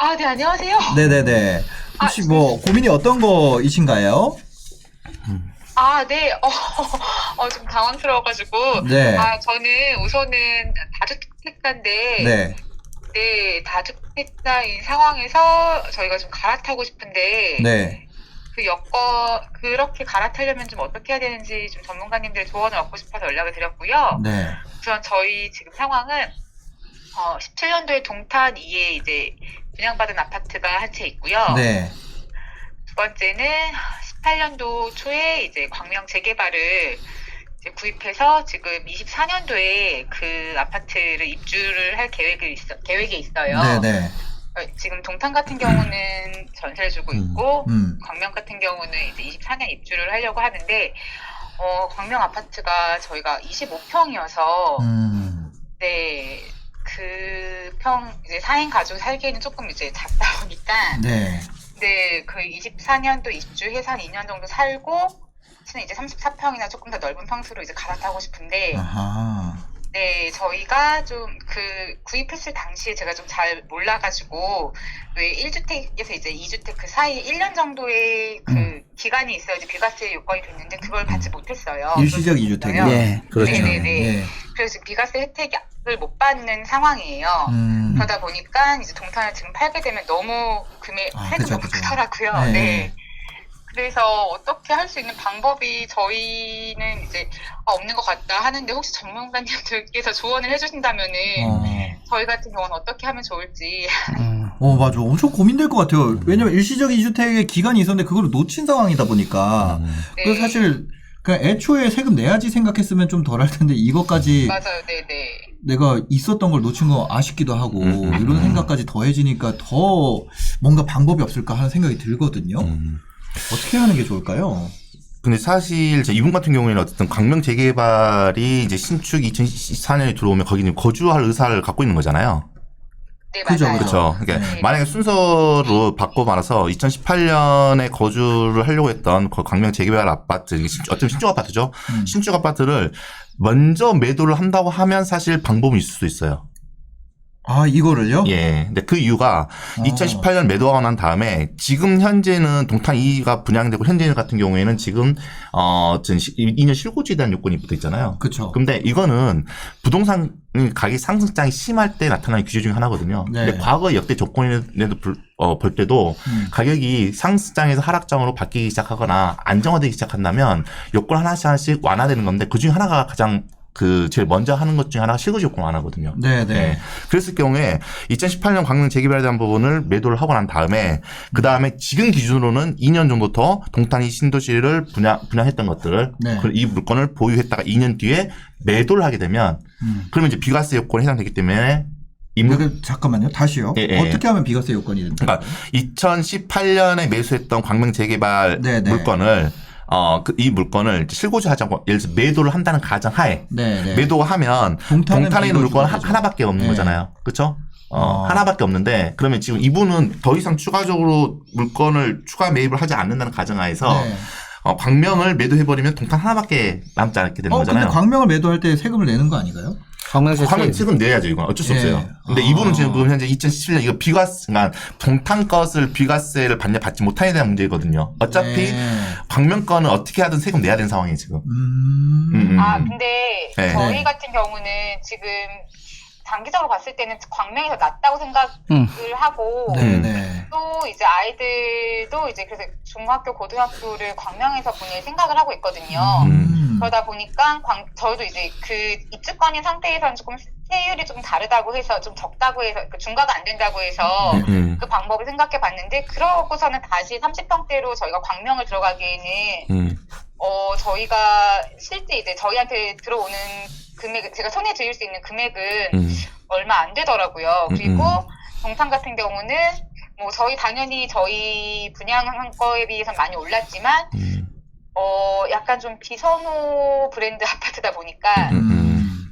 아, 네, 안녕하세요. 네네네. 혹시 뭐 고민이 어떤 거이신가요? 네. 좀 당황스러워가지고. 네. 저는 우선은 다주택자인데, 네. 네, 다주택자인 상황에서 저희가 좀 갈아타고 싶은데, 네. 그렇게 갈아타려면 좀 어떻게 해야 되는지 좀 전문가님들 조언을 얻고 싶어서 연락을 드렸고요. 네. 우선 저희 지금 상황은, 17년도에 동탄 2에 이제 분양받은 아파트가 한 채 있고요. 네. 두 번째는 18년도 초에 이제 광명 재개발을 이제 구입해서 지금 24년도에 그 아파트를 입주를 할 계획이 있어요. 네네. 지금 동탄 같은 경우는 전세를 주고 있고, 광명 같은 경우는 이제 24년 입주를 하려고 하는데, 광명 아파트가 저희가 25평이어서, 네, 이제 4인 가족 살기에는 조금 이제 작다 보니까, 네. 네, 그 24년도 입주해서 한 2년 정도 살고, 이제 34평이나 조금 더 넓은 평수로 이제 갈아타고 싶은데, 아하. 네, 저희가 좀 구입했을 당시에 제가 좀 잘 몰라가지고, 왜 1주택에서 이제 2주택 그 사이 1년 정도의 기간이 있어야지 비과세 요건이 됐는데, 그걸 받지 못했어요. 일시적 2주택이요? 네, 그렇죠. 네네네. 예. 그래서 지금 비과세 혜택을 못 받는 상황이에요. 그러다 보니까 이제 동탄을 지금 팔게 되면 너무 세금이 그죠, 너무 그죠. 크더라고요. 네. 네. 그래서 어떻게 할 수 있는 방법이 저희는 이제 없는 것 같다 하는데, 혹시 전문가님들께서 조언을 해주신다면은 저희 같은 경우는 어떻게 하면 좋을지. 맞아. 엄청 고민될 것 같아요. 왜냐면 일시적 2주택의 기간이 있었는데 그걸 놓친 상황이다 보니까. 그래서 사실 그냥 애초에 세금 내야지 생각했으면 좀 덜 할 텐데 이것까지 맞아요. 네네. 내가 있었던 걸 놓친 거 아쉽기도 하고 이런 생각까지 더해지니까 더 뭔가 방법이 없을까 하는 생각이 들거든요. 어떻게 하는 게 좋을까요? 근데 사실 이분 같은 경우에는 어쨌든 광명 재개발이 이제 신축 2024년에 들어오면 거기는 거주할 의사를 갖고 있는 거잖아요. 네, 그죠, 맞아요. 그렇죠. 그러니까 네. 만약에 순서로 바꿔 말아서 2018년에 거주를 하려고 했던 그 광명 재개발 아파트, 어떤 신축 아파트죠. 신축 아파트를 먼저 매도를 한다고 하면 사실 방법이 있을 수 있어요. 이거를요? 예. 근데 그 이유가 2018년 매도하고 난 다음에 지금 현재는 동탄 2가 분양되고 현재 같은 경우에는 지금 2년 실고지에 대한 요건이 붙어 있잖아요. 그렇죠. 근데 이거는 부동산 가격 상승장이 심할 때 나타나는 규제 중에 하나거든요. 네. 근데 과거 역대 조건에도 볼 때도 가격이 상승장에서 하락장으로 바뀌기 시작하거나 안정화되기 시작한다면 요건 하나씩 완화되는 건데 그 중에 하나가 가장 제일 먼저 하는 것 중에 하나가 실거주 요건 완화거든요. 네네. 네. 그랬을 경우에 2018년 광명 재개발에 대한 부분을 매도를 하고 난 다음에 그 다음에 지금 기준으로는 2년 정도 더 동탄이 신도시를 분양했던 것들을 네. 이 물건을 보유했다가 2년 뒤에 매도를 하게 되면 그러면 이제 비과세 요건에 해당되기 때문에 잠깐만요. 다시요. 예. 어떻게 하면 비과세 요건이 된다? 그러니까 2018년에 매수했던 광명 재개발 네네. 물건을 이 물건을 실고지하자고 예를 들어서 매도를 한다는 가정하에 네네. 매도하면 동탄에 있는 물건은 하나밖에 없는 네. 거잖아요. 그렇죠? 하나밖에 없는데 그러면 지금 이분은 더 이상 추가적으로 물건을 추가 매입을 하지 않는다는 가정하에서 네. 광명을 매도해버리면 동탄 하나밖에 남지 않게 되는 거잖아요. 근데 광명을 매도할 때 세금을 내는 거 아닌가요? 광명 세금 내야죠, 이건. 어쩔 수 없어요. 근데 이분은 지금 현재 2017년 이거 그러니까 동탄 것을 비과세를 받지 못하게 대한 문제거든요. 어차피 광명 거는 어떻게 하든 세금 내야 되는 상황이에요, 지금. 근데 네. 저희 같은 경우는 지금 장기적으로 봤을 때는 광명에서 낫다고 생각을 하고, 네네. 또 이제 아이들도 이제 그래서 중학교, 고등학교를 광명에서 보낼 생각을 하고 있거든요. 그러다 보니까 저희도 이제 그 입주권인 상태에서는 조금 세율이 좀 다르다고 해서 좀 적다고 해서 중과가 안 된다고 해서 그 방법을 생각해 봤는데, 그러고서는 다시 30평대로 저희가 광명을 들어가기에는 저희가 실제 이제 저희한테 들어오는 금액, 제가 손에 쥘 수 있는 금액은 얼마 안 되더라고요. 그리고 동탄 같은 경우는 뭐 당연히 저희 분양한 거에 비해서 많이 올랐지만 약간 좀 비선호 브랜드 아파트다 보니까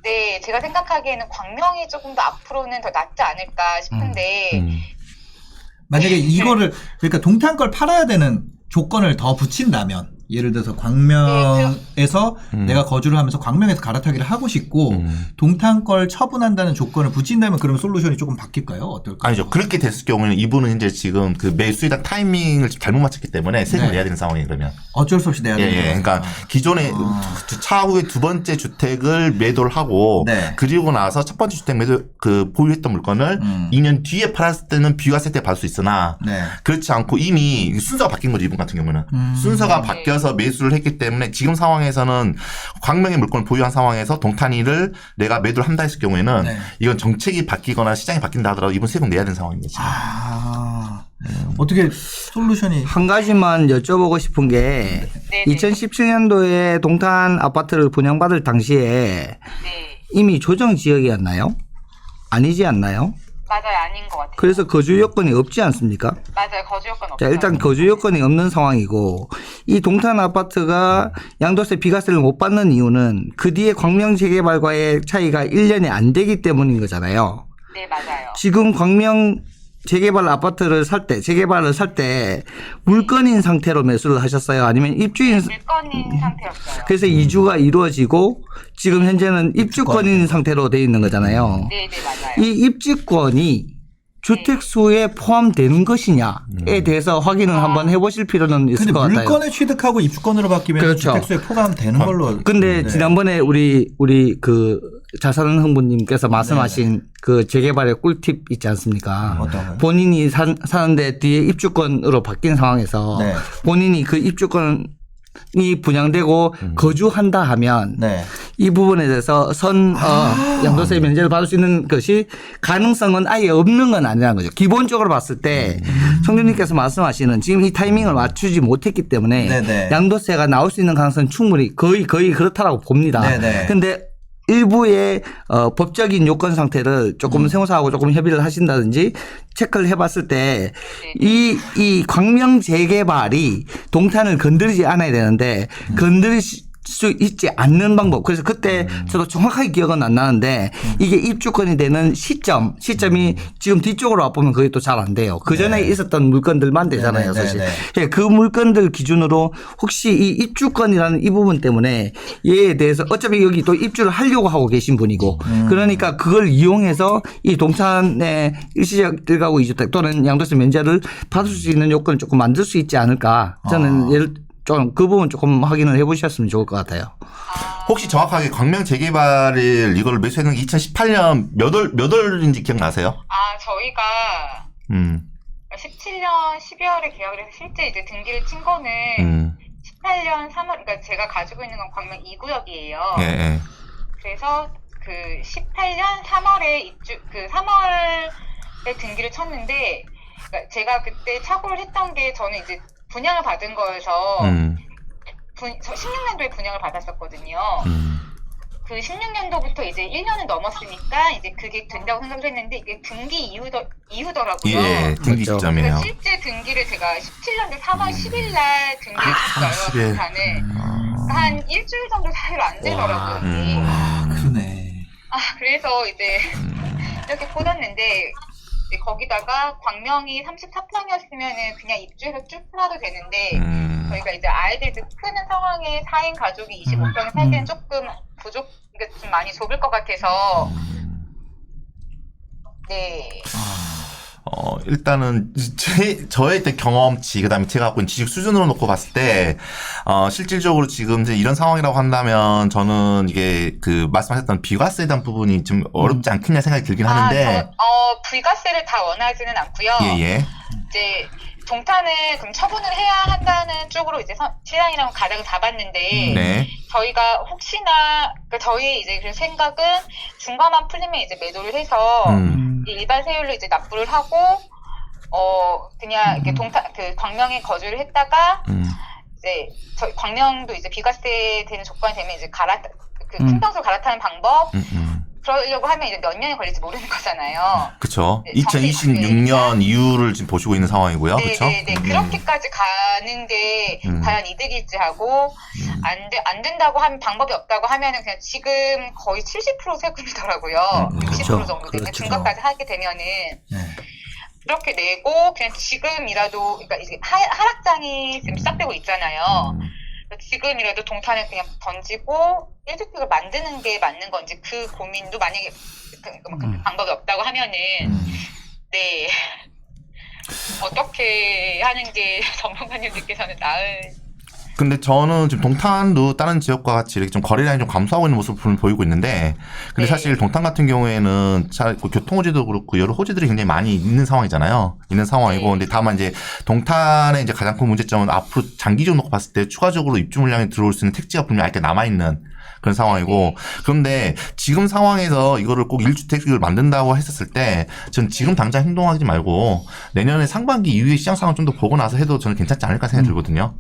네, 제가 생각하기에는 광명이 조금 더 앞으로는 더 낫지 않을까 싶은데 만약에 이거를 그러니까 동탄 걸 팔아야 되는 조건을 더 붙인다면 예를 들어서 광명에서 내가 거주를 하면서 광명에서 갈아타기를 하고 싶고 동탄 걸 처분한다는 조건을 붙인다면 그러면 솔루션이 조금 바뀔까요? 어떨까요? 아니죠. 그렇게 됐을 경우에는 이분은 이제 지금 그 매수에다 타이밍을 잘못 맞췄기 때문에 세금을 네. 내야 되는 상황이에요, 그러면. 어쩔 수 없이 내야 예, 되는 예. 거예요. 그러니까 기존에 차후에 두 번째 주택을 매도를 하고 네. 그리고 나서 첫 번째 주택 매도 그 보유했던 물건을 2년 뒤에 팔았을 때는 비과세 때 받을 수 있으나 네. 그렇지 않고 이미 순서가 바뀐 거죠, 이분 같은 경우는. 순서가 바뀌어서 매수를 했기 때문에 지금 상황에서는 광명의 물건을 보유한 상황에서 동탄이를 내가 매도를 한다 했을 경우에는 네. 이건 정책이 바뀌거나 시장이 바뀐다 하더라도 이분 세금 내야 되는 상황입니다, 지금. 어떻게 솔루션이 한 가지만 여쭤보고 싶은 게 네네. 2017년도에 동탄 아파트를 분양받을 당시에 네. 이미 조정 지역이었나요? 아니지 않나요? 맞아요. 아닌 것 같아요. 그래서 거주 여건이 없지 않습니까? 맞아요. 거주 여건 자, 없어요. 일단 거주 여건이 없는 상황이고 이 동탄 아파트가 양도세 비과세를 못 받는 이유는 그 뒤에 광명 재개발과의 차이가 1년이 안 되기 때문인 거잖아요. 네, 맞아요. 지금 광명 재개발 아파트를 재개발을 살 때 물건인 상태로 매수를 하셨어요? 아니면 입주인 물건인 상태였어요. 그래서 이주가 이루어지고 지금 현재는 입주권인 상태로 돼 있는 거잖아요. 네, 네, 맞아요. 이 입주권이 주택수에 포함되는 것이냐에 대해서 확인을 한번 해보실 필요는 있을 근데 것 같아요. 물건에 취득하고 입주권으로 바뀌면 그렇죠. 주택수에 포함되는 걸로. 근데 네. 지난번에 우리 그 잘 사는 흥부님께서 말씀하신 그 재개발의 꿀팁 있지 않습니까? 어떤 거요? 본인이 사는데 뒤에 입주권으로 바뀐 상황에서 네. 본인이 그 입주권이 분양되고 거주한다 하면 네. 이 부분에 대해서 양도세 면제를 받을 수 있는 것이 가능성은 아예 없는 건 아니라는 거죠. 기본적으로 봤을 때 청주님께서 말씀하시는 지금 이 타이밍을 맞추지 못했기 때문에 네네. 양도세가 나올 수 있는 가능성은 충분히 거의 그렇다라고 봅니다. 네네. 근데 일부의 법적인 요건 상태를 조금 세무사하고 조금 협의를 하신다든지 체크를 해봤을 때 이 광명 재개발이 동탄을 건드리지 않아야 되는데 건드릴 수 있지 않는 방법. 그래서 그때 저도 정확하게 기억은 안 나는데 이게 입주권이 되는 시점이 지금 뒤쪽으로 와보면 그게 또 잘 안 돼요. 그 전에 있었던 물건들만 되잖아요, 네네, 사실. 네네. 예, 그 물건들 기준으로 혹시 이 입주권이라는 이 부분 때문에 얘에 대해서 어차피 여기 또 입주를 하려고 하고 계신 분이고 그러니까 그걸 이용해서 이 동탄의 일시적 1가구 2주택 또는 양도세 면제를 받을 수 있는 요건을 조금 만들 수 있지 않을까. 저는 좀 그 부분 조금 확인을 해보셨으면 좋을 것 같아요. 혹시 정확하게 광명 재개발을 이걸 매수했는 게 2018년 몇 월인지 기억나세요? 아, 저희가 17년 12월에 계약을 해서 실제 이제 등기를 친 거는 18년 3월, 그러니까 제가 가지고 있는 건 광명 2구역이에요. 예, 예. 그래서 그 18년 3월에 3월에 등기를 쳤는데, 그러니까 제가 그때 착오를 했던 게 저는 이제 분양을 받은 거여서 16년도에 분양을 받았었거든요. 그 16년도부터 이제 1년은 넘었으니까 이제 그게 된다고 생각을 했는데 이게 등기 이후더라고요. 예, 등기 그렇죠. 시점이에요. 그러니까 실제 등기를 제가 17년도 3월 10일 날 등기를 했어요. 10일. 동탄을. 한 일주일 정도 사이로 안 되더라고요. 이게. 그러네. 그래서 이제 이렇게 꽂았는데 이제 거기다가 광명이 34평이었으면은 그냥 입주해서 쭉 풀어도 되는데 저희가 이제 아이들 크는 상황에 4인 가족이 25평에 살기엔 조금 그러니까 좀 많이 좁을 것 같아서 네. 일단은 저의 때 경험치 그다음에 제가 갖고 있는 지식 수준으로 놓고 봤을 때 실질적으로 지금 이제 이런 상황이라고 한다면 저는 이게 그 말씀하셨던 비과세에 대한 부분이 좀 어렵지 않겠냐 생각이 들긴 하는데 비과세를 다 원하지는 않고요. 예. 이제 동탄을 그럼 처분을 해야 한다는 쪽으로 이제 시장이랑 가닥을 잡았는데 네. 저희가 혹시나 그러니까 저희 이제 그 생각은 중과만 풀리면 이제 매도를 해서 일반 세율로 이제 납부를 하고 그냥 이렇게 광명에 거주를 했다가 이제 저희 광명도 이제 비과세 되는 조건이 되면 이제 큰 평수 갈아타는 방법 그러려고 하면 이제 몇 년이 걸릴지 모르는 거잖아요. 그렇죠. 네, 2026년 이후를 지금 보시고 있는 상황이고요. 그렇죠? 네. 그렇게까지 가는 게 과연 이득일지 하고 안 된다고 하면 방법이 없다고 하면은 그냥 지금 거의 70% 세금이더라고요. 60% 정도 되면 중과까지 하게 되면은 그렇게 내고 그냥 지금이라도 그러니까 이제 하락장이 지금 시작되고 있잖아요. 지금이라도 동탄을 그냥 던지고 1주택을 만드는 게 맞는 건지 그 고민도 만약에 그 방법이 없다고 하면은 네 어떻게 하는 게 전문가님들께서는 나을 근데 저는 지금 동탄도 다른 지역과 같이 이렇게 좀 거리 라인이 좀 감소하고 있는 모습을 보이고 있는데, 근데 네. 사실 동탄 같은 경우에는 교통 호재도 그렇고 여러 호재들이 굉장히 많이 있는 상황이잖아요. 있는 상황이고, 네. 근데 다만 이제 동탄의 이제 가장 큰 문제점은 앞으로 장기적으로 놓고 봤을 때 추가적으로 입주 물량이 들어올 수 있는 택지가 분명히 아직 남아 있는 그런 상황이고, 그런데 지금 상황에서 이거를 꼭 1주택을 만든다고 했었을 때, 전 지금 당장 행동하지 말고 내년에 상반기 이후에 시장 상황을 좀 더 보고 나서 해도 저는 괜찮지 않을까 생각이 들거든요.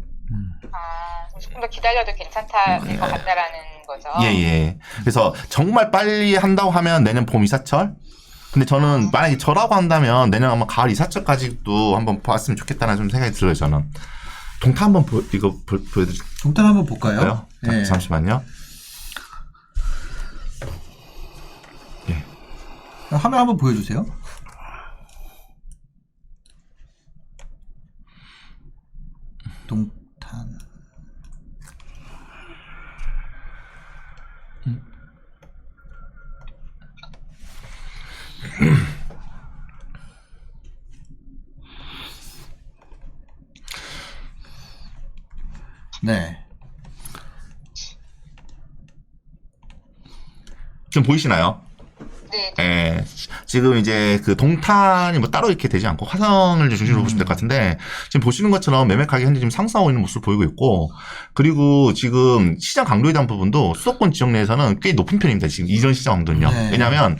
조금 더 기다려도 괜찮다는 것 같다라는 거죠. 예. 그래서 정말 빨리 한다고 하면 내년 봄 이사철? 근데 저는 만약에 저라고 한다면 내년 아마 가을 이사철까지도 한번 봤으면 좋겠다는 좀 생각이 들어요, 저는. 동탄 한번 보여드릴까요? 동탄 한번 볼까요? 네. 잠시만요. 화면 한번 보여주세요. 동탄. 네. 지금 보이시나요? 네. 예. 지금 이제 그 동탄이 뭐 따로 이렇게 되지 않고 화성을 이제 중심으로 보시면 될 것 같은데, 지금 보시는 것처럼 매매 가격이 현재 지금 상승하고 있는 모습을 보이고 있고, 그리고 지금 시장 강도에 대한 부분도 수도권 지역 내에서는 꽤 높은 편입니다. 지금 이전 시장 강도는요. 네. 왜냐하면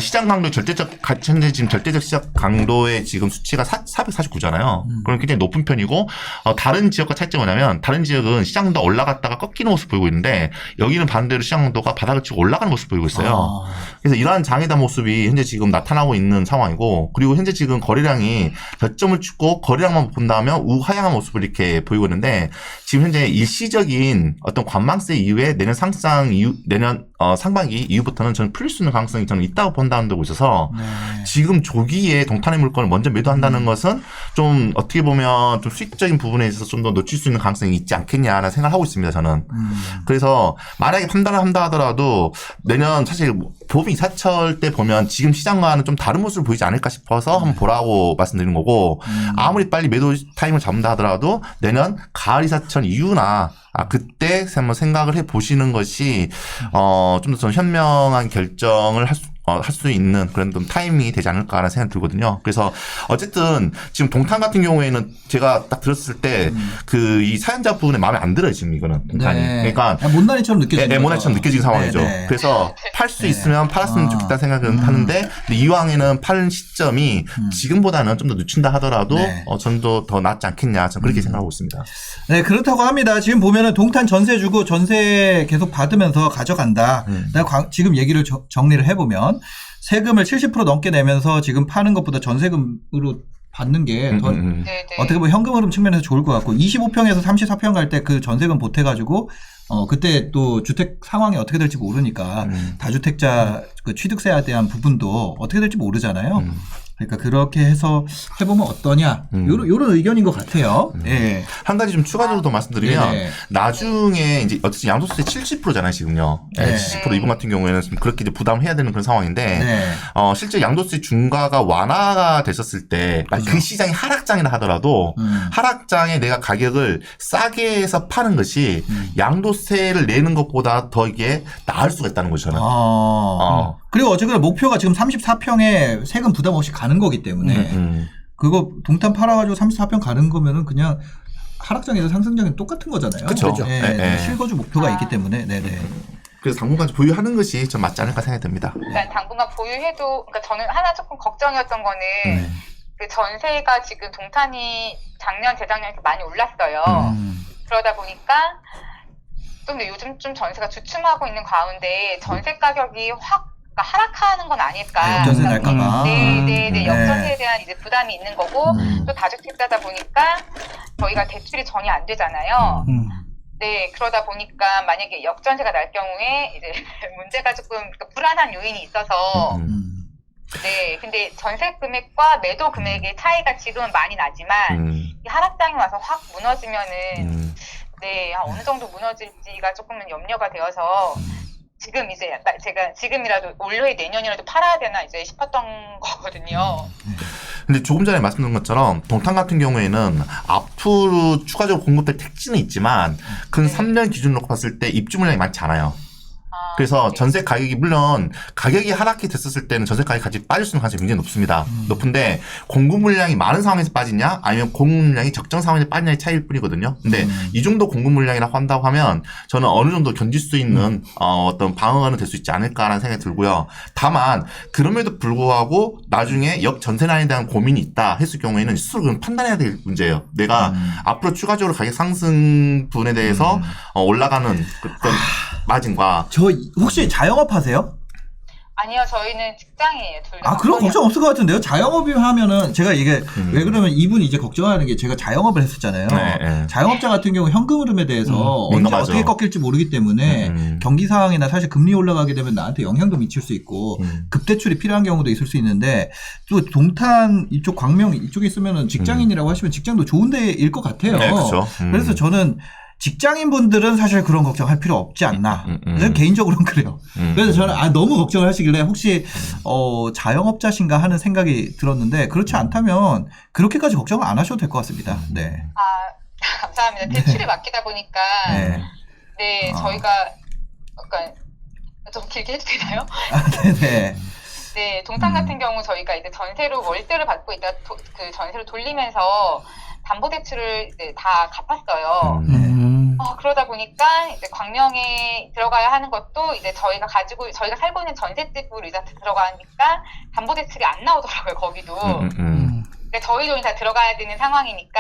시장 강도 현재 지금 절대적 시장 강도의 지금 수치가 449잖아요. 그럼 굉장히 높은 편이고, 다른 지역과 차이점이 뭐냐면, 다른 지역은 시장 강도가 올라갔다가 꺾이는 모습을 보이고 있는데, 여기는 반대로 시장 강도가 바닥을 치고 올라가는 모습을 보이고 있어요. 그래서 이러한 장애다 모습이 현재 지금 나타나고 있는 상황이고, 그리고 현재 지금 거래량이 저점을 찍고 거래량만 본다면 우하향한 모습을 이렇게 보이고 있는데, 지금 현재 일시적인 어떤 관망세 이후에 내년 상상 이후, 내년 상반기 이후부터는 저는 풀릴 수 있는 가능성이 저는 있다고 본다는 데고 있어서, 네. 지금 조기에 동탄의 물건을 먼저 매도한다는 것은 좀 어떻게 보면 좀 수익적인 부분에 있어서 좀 더 놓칠 수 있는 가능성이 있지 않겠냐라는 생각을 하고 있습니다, 저는. 그래서 만약에 판단을 한다 하더라도 내년 사실 봄 이사철 때 보면 지금 시장과는 좀 다른 모습을 보이지 않을까 싶어서 한번 보라고 말씀드리는 거고, 아무리 빨리 매도 타임을 잡는다 하더라도 내년 가을 이사철 이후나 그때 한번 생각을 해 보시는 것이 좀 더 현명한 결정을 할 수 있는 그런 좀 타이밍이 되지 않을까라는 생각이 들거든요. 그래서 어쨌든 지금 동탄 같은 경우에는 제가 딱 들었을 때 그 이 사연자 부분에 마음에 안 들어요, 지금 이거는 동탄이. 네. 그러니까 못난이처럼 느껴지죠. 모나처럼 느껴지는 상황이죠. 네. 그래서 팔 수 있으면 팔았으면 좋겠다 생각은 하는데, 근데 이왕에는 파는 시점이 지금보다는 좀 더 늦춘다 하더라도 네. 전도 더 낫지 않겠냐, 저는 그렇게 생각하고 있습니다. 네, 그렇다고 합니다. 지금 보면은 동탄 전세 주고 전세 계속 받으면서 가져간다. 내가 지금 얘기를 정리를 해보면 세금을 70% 넘게 내면서 지금 파는 것보다 전세금으로 받는 게 더 네. 어떻게 보면 현금 흐름 측면에서 좋을 것 같고, 25평에서 34평 갈 때 그 전세금 보태가지고 그때 또 주택 상황이 어떻게 될지 모르니까 다주택자 그 취득세에 대한 부분도 어떻게 될지 모르잖아요. 그러니까 그렇게 해서 해보면 어떠냐, 요런 의견인 것 같아요. 예. 한 가지 좀 추가적으로 더 말씀드리면, 네네. 나중에 이제 어쨌든 양도세 70%잖아요, 지금요. 네. 70% 이번 같은 경우에는 좀 그렇게 이제 부담을 해야 되는 그런 상황인데, 네. 실제 양도세 중과가 완화가 됐었을 때, 그 시장이 하락장이라 하더라도, 하락장에 내가 가격을 싸게 해서 파는 것이 양도세를 내는 것보다 더 이게 나을 수가 있다는 거죠, 저는. 그리고 어쨌거나 목표가 지금 34평에 세금 부담 없이 가는 거기 때문에 그거 동탄 팔아가지고 34평 가는 거면은 그냥 하락장에서 상승장이 똑같은 거잖아요. 그쵸. 네, 네. 실거주 목표가 있기 때문에. 네네. 그래서 당분간 보유하는 것이 좀 맞지 않을까 생각이 듭니다. 일단 당분간 보유해도, 그러니까 저는 하나 조금 걱정이었던 거는 그 전세가 지금 동탄이 작년, 재작년에 많이 올랐어요. 그러다 보니까 좀 요즘 좀 전세가 주춤하고 있는 가운데 전세 가격이 확 하락하는 건 아닐까. 역전세 날까봐. 네. 역전세에 대한 이제 부담이 있는 거고, 또 다주택자다 보니까 저희가 대출이 전혀 안 되잖아요. 네, 그러다 보니까 만약에 역전세가 날 경우에 이제 문제가 조금 불안한 요인이 있어서, 네, 근데 전세 금액과 매도 금액의 차이가 지금은 많이 나지만, 이 하락장이 와서 확 무너지면은, 네, 어느 정도 무너질지가 조금은 염려가 되어서 지금 이제 제가 지금이라도 올해 내년이라도 팔아야 되나 이제 싶었던 거거든요. 근데 조금 전에 말씀드린 것처럼 동탄 같은 경우에는 앞으로 추가적으로 공급될 택지는 있지만 근 3년 기준으로 봤을 때 입주 물량이 많지 않아요. 그래서 네. 전세 가격이 물론 가격이 하락이 됐었을 때는 전세 가격이 같이 빠질 수 있는 가능성이 굉장히 높습니다. 높은데 공급 물량이 많은 상황에서 빠지냐 아니면 공급 물량이 적정 상황에서 빠지냐의 차이일 뿐이거든요. 근데 이 정도 공급 물량이라고 한다고 하면 저는 어느 정도 견딜 수 있는 어떤 방어는 될 수 있지 않을까라는 생각이 들고요. 다만 그럼에도 불구하고 나중에 역전세난에 대한 고민이 있다 했을 경우에는 스스로 그건 판단해야 될 문제예요. 내가 앞으로 추가적으로 가격 상승 분에 대해서 올라가는 어떤 마진과 저 혹시 자영업 하세요? 아니요, 저희는 직장이에요, 둘 다. 아, 그런 걱정 없을 것 같은데요. 자영업이 하면은 제가 이게 왜 그러면 이분이 이제 걱정하는 게 제가 자영업을 했었잖아요. 네. 자영업자 같은 경우 현금 흐름에 대해서 언제 민감하죠. 어떻게 꺾일지 모르기 때문에 경기 상황이나 사실 금리 올라가게 되면 나한테 영향도 미칠 수 있고 급대출이 필요한 경우도 있을 수 있는데 또 동탄 이쪽 광명 이쪽에 있으면은 직장인이라고 하시면 직장도 좋은 데일 것 같아요. 네, 그렇죠. 그래서 저는 직장인분들은 사실 그런 걱정할 필요 없지 않나. 저는 개인적으로는 그래요. 그래서 저는 너무 걱정을 하시길래 혹시 자영업자신가 하는 생각이 들었는데 그렇지 않다면 그렇게까지 걱정을 안 하셔도 될 것 같습니다. 네. 아, 감사합니다. 대출에 맡기다 보니까 네. 네, 저희가 약간 좀 길게 해도 되나요? 네네. 네, 동탄 같은 경우 저희가 이제 전세로 월세를 받고 있다 그 전세를 돌리면서 담보대출을 이제 다 갚았어요. 그러다 보니까 이제 광명에 들어가야 하는 것도 이제 저희가 살고 있는 전셋집으로 이제 들어가니까 담보대출이 안 나오더라고요, 거기도. 근데 저희 돈이 다 들어가야 되는 상황이니까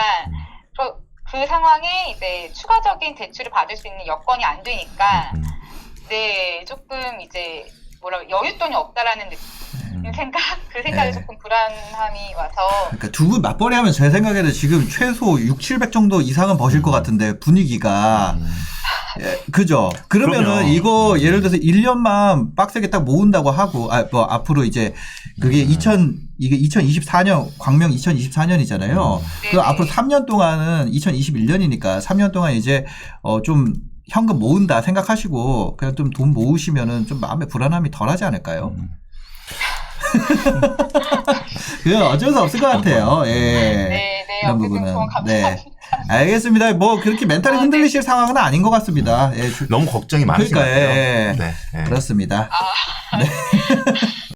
그 상황에 이제 추가적인 대출을 받을 수 있는 여건이 안 되니까 네, 조금 이제 여윳돈이 없다라는 그 생각이 네. 조금 불안함이 와서. 그러니까 두 분 맞벌이 하면 제 생각에는 지금 최소 6, 700 정도 이상은 버실 것 같은데 분위기가. 예, 그죠? 그러면은 그럼요. 이거 예를 들어서 1년만 빡세게 딱 모은다고 하고, 뭐 앞으로 이제 그게 이게 2024년, 광명 2024년이잖아요. 그 앞으로 3년 동안은 2021년이니까 3년 동안 이제 좀 현금 모은다 생각하시고 그냥 좀 돈 모으시면은 좀 마음의 불안함이 덜 하지 않을까요? 그건 어쩔 수 없을 것 같아요. 예. 네, 그런 어쨌든 부분은. 감사합니다. 네. 알겠습니다. 뭐 그렇게 멘탈이 흔들리실 상황은 아닌 것 같습니다. 예. 너무 걱정이 많으신 것 그러니까, 같아요. 예. 네. 그렇습니다. 네.